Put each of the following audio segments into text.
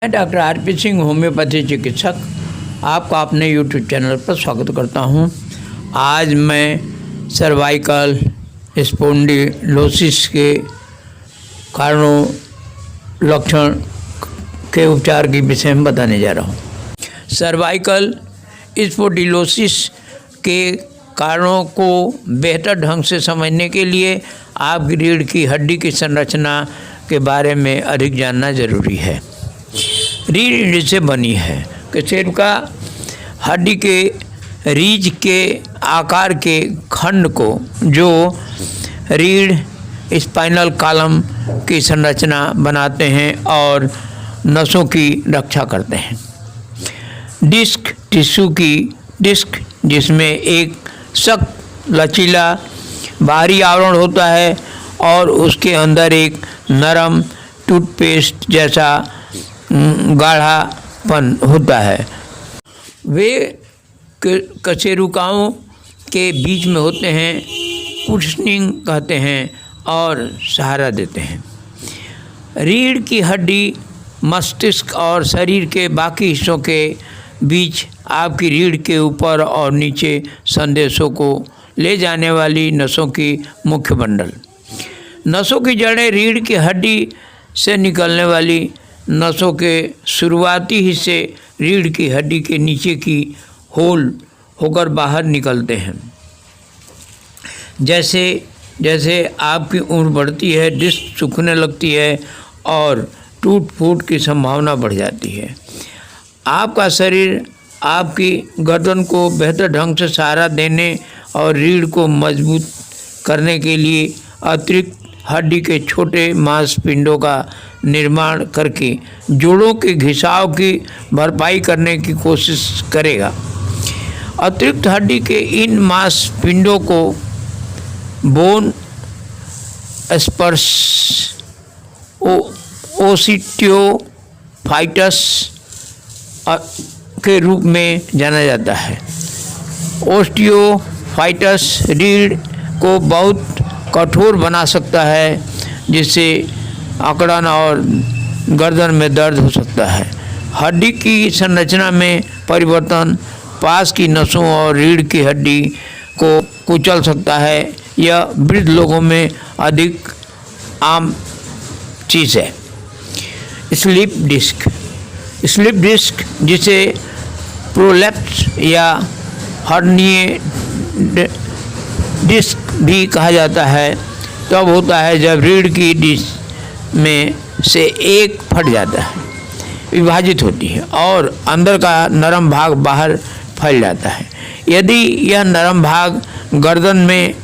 मैं doctor RP Singh, homeopathy चिकित्सक, आपका अपने यूट्यूब चैनल पर स्वागत करता हूं। आज मैं सर्वाइकल स्पॉन्डिलोसिस के कारणों, लक्षण के उपचार के विषय में बताने जा रहा हूं। सर्वाइकल स्पॉन्डिलोसिस के कारणों को बेहतर ढंग से समझने के लिए आपकी रीढ़ की हड्डी की संरचना के बारे में अधिक जानना जरूरी है। रीढ़ से बनी है कि शरीर का हड्डी के रीढ़ के आकार के खंड को, जो रीढ़ स्पाइनल कॉलम की संरचना बनाते हैं और नसों की रक्षा करते हैं। डिस्क टिश्यू की डिस्क, जिसमें एक सख्त लचीला बाहरी आवरण होता है और उसके अंदर एक नरम टूथपेस्ट जैसा गाढ़ापन होता है। वे कशेरुकाओं के बीच में होते हैं, कुशनिंग कहते हैं और सहारा देते हैं। रीढ़ की हड्डी मस्तिष्क और शरीर के बाकी हिस्सों के बीच आपकी रीढ़ के ऊपर और नीचे संदेशों को ले जाने वाली नसों की मुख्य बंडल। नसों की जड़ें रीढ़ की हड्डी से निकलने वाली नसों के शुरुआती हिस्से रीढ़ की हड्डी के नीचे की होल होकर बाहर निकलते हैं। जैसे जैसे आपकी उम्र बढ़ती है, डिस्क सूखने लगती है और टूट फूट की संभावना बढ़ जाती है। आपका शरीर आपकी गर्दन को बेहतर ढंग से सहारा देने और रीढ़ को मजबूत करने के लिए अतिरिक्त हड्डी के छोटे मांसपिंडों का निर्माण करके जोड़ों के घिसाव की भरपाई करने की कोशिश करेगा। अतिरिक्त हड्डी के इन मांसपिंडों को बोन स्पर्स ओस्टियोफाइटस के रूप में जाना जाता है। ओस्टियोफाइटस रीढ़ को बहुत कठोर बना सकता है, जिससे अकड़न और गर्दन में दर्द हो सकता है। हड्डी की संरचना में परिवर्तन पास की नसों और रीढ़ की हड्डी को कुचल सकता है। यह वृद्ध लोगों में अधिक आम चीज़ है। स्लिप डिस्क जिसे प्रोलैप्स या हर्निए डिस्क भी कहा जाता है, तब होता है जब रीढ़ की डिस्क में से एक फट जाता है, विभाजित होती है और अंदर का नरम भाग बाहर फैल जाता है। यदि यह नरम भाग गर्दन में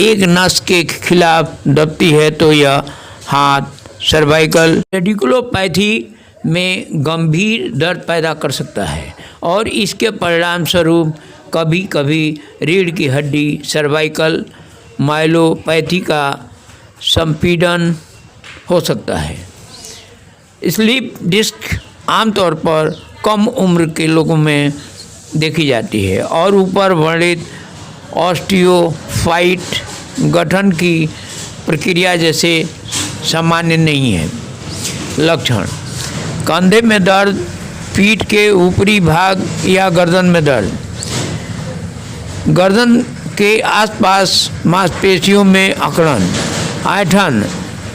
एक नस के खिलाफ दबती है तो यह हाथ सर्वाइकल रेडिकुलोपैथी में गंभीर दर्द पैदा कर सकता है और इसके परिणाम स्वरूप कभी कभी रीढ़ की हड्डी सर्वाइकल माइलोपैथी का संपीड़न हो सकता है। स्लीप डिस्क आमतौर पर कम उम्र के लोगों में देखी जाती है और ऊपर वर्णित ऑस्टियोफाइट गठन की प्रक्रिया जैसे सामान्य नहीं है। लक्षण: कंधे में दर्द, पीठ के ऊपरी भाग या गर्दन में दर्द, गर्दन के आसपास मांसपेशियों में अकड़न, ऐंठन,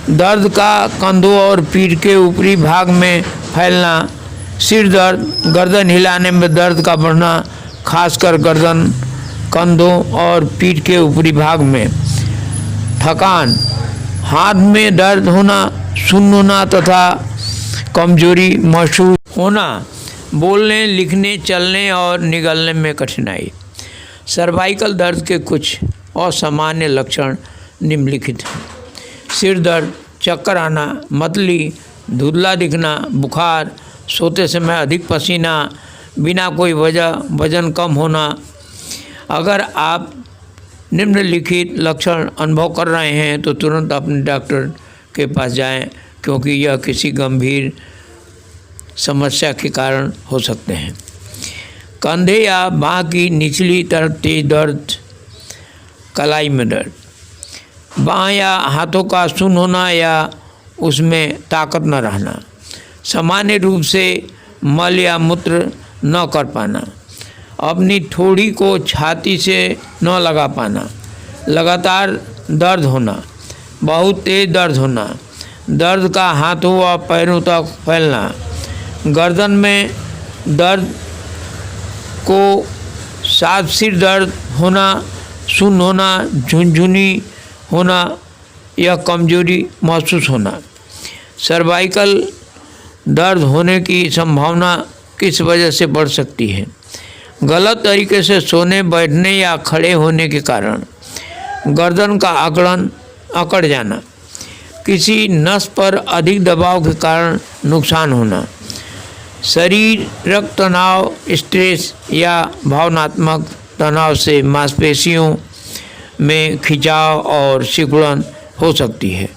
दर्द का कंधों और पीठ के ऊपरी भाग में फैलना, सिर दर्द, गर्दन हिलाने में दर्द का बढ़ना, खासकर गर्दन, कंधों और पीठ के ऊपरी भाग में, थकान, हाथ में दर्द होना, सुन्न होना तथा कमजोरी महसूस होना, बोलने, लिखने, चलने और निगलने में कठिनाई। सर्वाइकल दर्द के कुछ असामान्य लक्षण निम्नलिखित हैं: सिर दर्द, चक्कर आना, मतली, धुंधला दिखना, बुखार, सोते समय अधिक पसीना, बिना कोई वजह वजन कम होना। अगर आप निम्नलिखित लक्षण अनुभव कर रहे हैं तो तुरंत अपने डॉक्टर के पास जाएं, क्योंकि यह किसी गंभीर समस्या के कारण हो सकते हैं। कंधे या बाँह की निचली तरफ तेज दर्द, कलाई में दर्द, बाँह या हाथों का सुन्न होना या उसमें ताकत न रहना, सामान्य रूप से मल या मूत्र न कर पाना, अपनी थोड़ी को छाती से न लगा पाना, लगातार दर्द होना, बहुत तेज दर्द होना, दर्द का हाथों व पैरों तक फैलना, गर्दन में दर्द को साथ सिर दर्द होना, सुन्न होना, झुनझुनी होना या कमजोरी महसूस होना। सर्वाइकल दर्द होने की संभावना किस वजह से बढ़ सकती है? गलत तरीके से सोने, बैठने या खड़े होने के कारण गर्दन का अकड़ जाना, किसी नस पर अधिक दबाव के कारण नुकसान होना, शारीरिक तनाव, स्ट्रेस या भावनात्मक तनाव से मांसपेशियों में खिंचाव और सिकुड़न हो सकती है,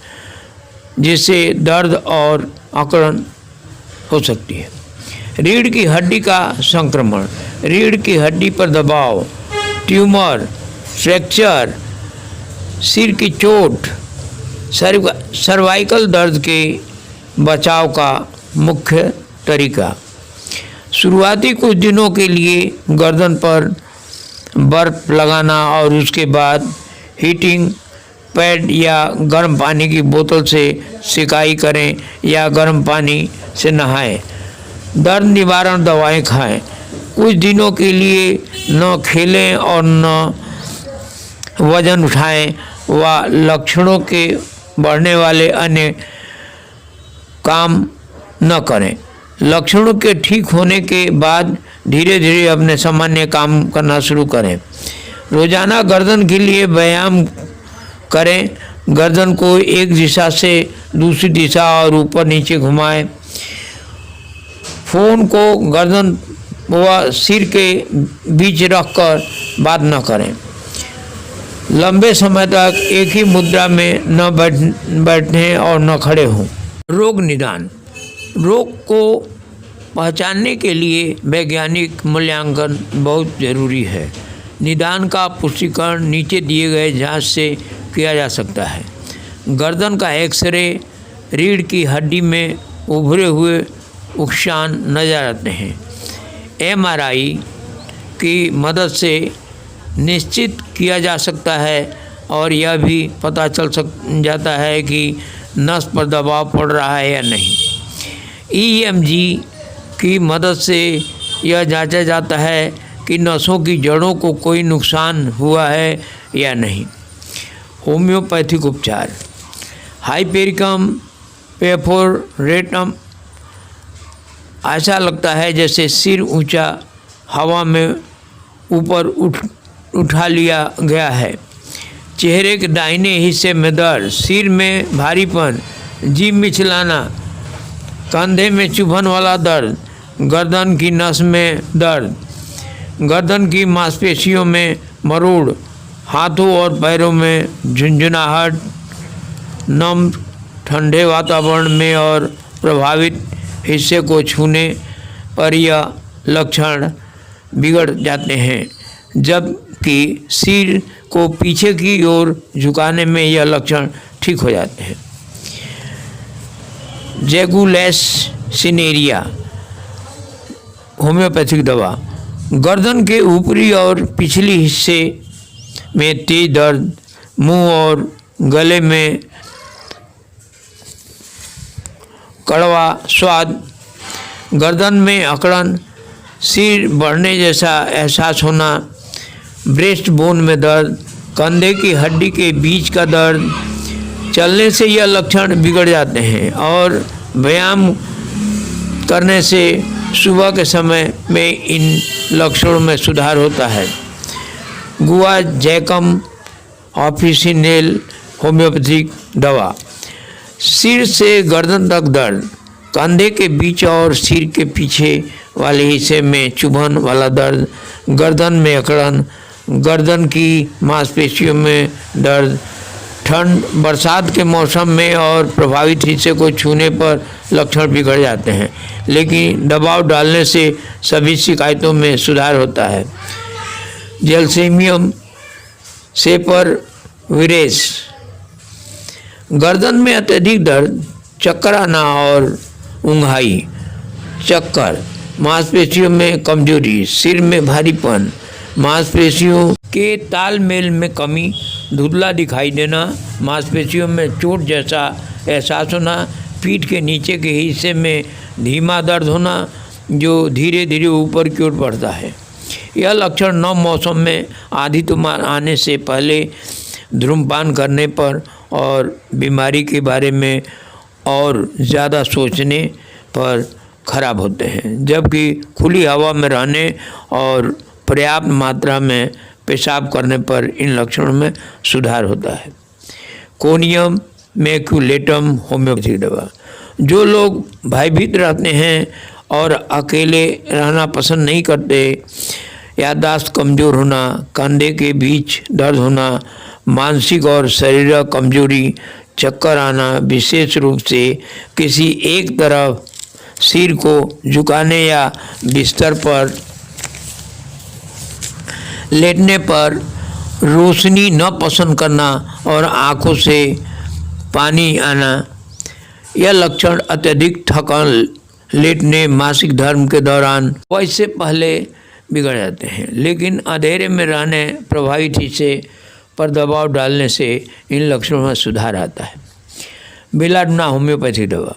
जिससे दर्द और अकड़न हो सकती है। रीढ़ की हड्डी का संक्रमण, रीढ़ की हड्डी पर दबाव, ट्यूमर, फ्रैक्चर, सिर की चोट, सर्वाइकल दर्द के बचाव का मुख्य तरीका। शुरुआती कुछ दिनों के लिए गर्दन पर बर्फ लगाना और उसके बाद हीटिंग पैड या गर्म पानी की बोतल से सिकाई करें या गर्म पानी से नहाएं। दर्द निवारण दवाएं खाएं। कुछ दिनों के लिए न खेलें और न वजन उठाएं व लक्षणों के बढ़ने वाले अन्य काम न करें। लक्षणों के ठीक होने के बाद धीरे धीरे अपने सामान्य काम करना शुरू करें। रोजाना गर्दन के लिए व्यायाम करें। गर्दन को एक दिशा से दूसरी दिशा और ऊपर नीचे घुमाएं। फ़ोन को गर्दन व सिर के बीच रखकर बात न करें। लंबे समय तक एक ही मुद्रा में न बैठने और न खड़े हों। रोग निदान, रोग को पहचानने के लिए वैज्ञानिक मूल्यांकन बहुत ज़रूरी है। निदान का पुष्टिकरण नीचे दिए गए जांच से किया जा सकता है। गर्दन का एक्सरे, रीढ़ की हड्डी में उभरे हुए उकसान नजर आते हैं। एमआरआई की मदद से निश्चित किया जा सकता है और यह भी पता चल जाता है कि नस पर दबाव पड़ रहा है या नहीं। ईएमजी की मदद से यह जांचा जाता है कि नसों की जड़ों को कोई नुकसान हुआ है या नहीं। होम्योपैथिक उपचार, हाइपेरिकम पेफोरेटम, ऐसा लगता है जैसे सिर ऊंचा हवा में ऊपर उठा लिया गया है। चेहरे के दाहिने हिस्से में दर्द, सिर में भारीपन, जीभ मिचलाना, कंधे में चुभन वाला दर्द, गर्दन की नस में दर्द, गर्दन की मांसपेशियों में मरोड़, हाथों और पैरों में झुंझुनाहट, नम ठंडे वातावरण में और प्रभावित हिस्से को छूने पर यह लक्षण बिगड़ जाते हैं, जबकि सिर को पीछे की ओर झुकाने में यह लक्षण ठीक हो जाते हैं। जैगुलेस सिनेरिया होम्योपैथिक दवा, गर्दन के ऊपरी और पिछली हिस्से में तेज दर्द, मुंह और गले में कड़वा स्वाद, गर्दन में अकड़न, सिर बढ़ने जैसा एहसास होना, ब्रेस्ट बोन में दर्द, कंधे की हड्डी के बीच का दर्द, चलने से यह लक्षण बिगड़ जाते हैं और व्यायाम करने से सुबह के समय में इन लक्षणों में सुधार होता है। गुआजैकम ऑफिसिनेल होम्योपैथिक दवा, सिर से गर्दन तक दर्द, कंधे के बीच और सिर के पीछे वाले हिस्से में चुभन वाला दर्द, गर्दन में अकड़न, गर्दन की मांसपेशियों में दर्द, ठंड, बरसात के मौसम में और प्रभावित हिस्से को छूने पर लक्षण बिगड़ जाते हैं, लेकिन दबाव डालने से सभी शिकायतों में सुधार होता है। जैल्सीमियम सेपरविरेस, गर्दन में अत्यधिक दर्द, चक्कर आना और ऊंघाई, चक्कर, मांसपेशियों में कमजोरी, सिर में भारीपन, मांसपेशियों के तालमेल में कमी, धुंधला दिखाई देना, मांसपेशियों में चोट जैसा एहसास होना, पीठ के नीचे के हिस्से में धीमा दर्द होना जो धीरे धीरे ऊपर की ओर बढ़ता है। यह लक्षण नव मौसम में आंधी तूफान आने से पहले, धूम्रपान करने पर और बीमारी के बारे में और ज़्यादा सोचने पर खराब होते हैं, जबकि खुली हवा में रहने और पर्याप्त मात्रा में पेशाब करने पर इन लक्षणों में सुधार होता है। कोनियम मैक्यूलेटम होम्योपैथिक दवा। जो लोग भयभीत रहते हैं और अकेले रहना पसंद नहीं करते, याददाश्त कमज़ोर होना, कंधे के बीच दर्द होना, मानसिक और शारीरिक कमजोरी, चक्कर आना, विशेष रूप से किसी एक तरफ सिर को झुकाने या बिस्तर पर लेटने पर रोशनी न पसंद करना और आँखों से पानी आना, यह लक्षण अत्यधिक थकान, लेटने, मासिक धर्म के दौरान वैसे पहले बिगड़ जाते हैं, लेकिन अंधेरे में रहने, प्रभावित हिस्से पर दबाव डालने से इन लक्षणों में सुधार आता है। बेलाडोना होम्योपैथिक दवा।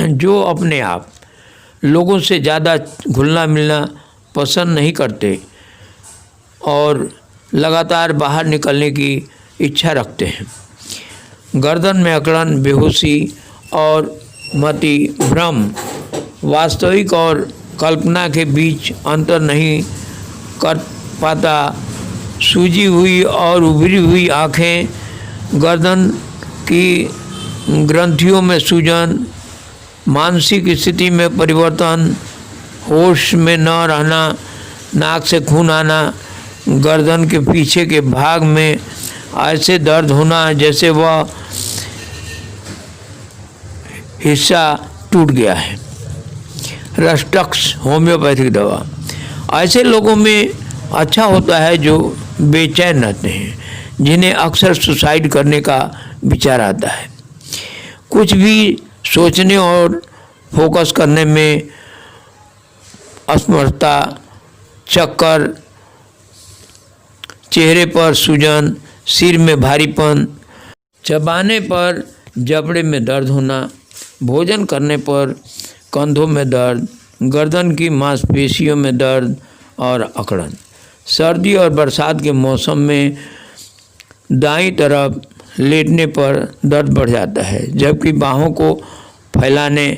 जो अपने आप लोगों से ज़्यादा घुलना मिलना पसंद नहीं करते और लगातार बाहर निकलने की इच्छा रखते हैं, गर्दन में अकड़न, बेहोशी और मति भ्रम, वास्तविक और कल्पना के बीच अंतर नहीं कर पाता, सूजी हुई और उभरी हुई आँखें, गर्दन की ग्रंथियों में सूजन, मानसिक स्थिति में परिवर्तन, होश में न रहना, नाक से खून आना, गर्दन के पीछे के भाग में ऐसे दर्द होना जैसे वह हिस्सा टूट गया है। रस्टक्स होम्योपैथिक दवा। ऐसे लोगों में अच्छा होता है जो बेचैन रहते हैं, जिन्हें अक्सर सुसाइड करने का विचार आता है, कुछ भी सोचने और फोकस करने में असमर्थता, चक्कर, चेहरे पर सूजन, सिर में भारीपन, चबाने पर जबड़े में दर्द होना, भोजन करने पर कंधों में दर्द, गर्दन की मांसपेशियों में दर्द और अकड़न। सर्दी और बरसात के मौसम में दाईं तरफ लेटने पर दर्द बढ़ जाता है, जबकि बाहों को फैलाने,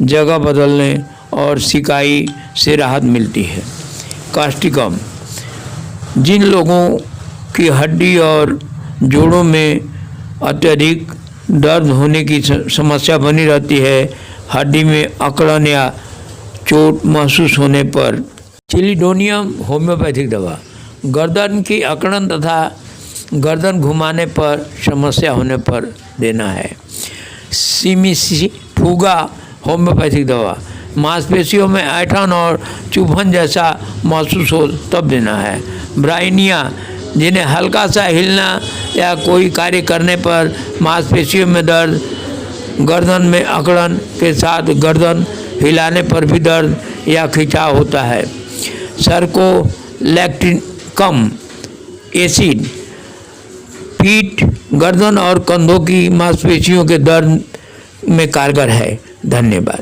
जगह बदलने और सिकाई से राहत मिलती है। कास्टिकम। जिन लोगों की हड्डी और जोड़ों में अत्यधिक दर्द होने की समस्या बनी रहती है, हड्डी में अकड़न या चोट महसूस होने पर। चिलिडोनियम होम्योपैथिक दवा। गर्दन की अकड़न तथा गर्दन घुमाने पर समस्या होने पर देना है। सिमिफुगा होम्योपैथिक दवा। मांसपेशियों में ऐंठन और चुभन जैसा महसूस हो तब देना है। ब्राइनिया, जिन्हें हल्का सा हिलना या कोई कार्य करने पर मांसपेशियों में दर्द, गर्दन में अकड़न के साथ गर्दन हिलाने पर भी दर्द या खिंचाव होता है। सर्कोलेक्टिकम एसिड, पीठ, गर्दन और कंधों की मांसपेशियों के दर्द में कारगर है। धन्यवाद।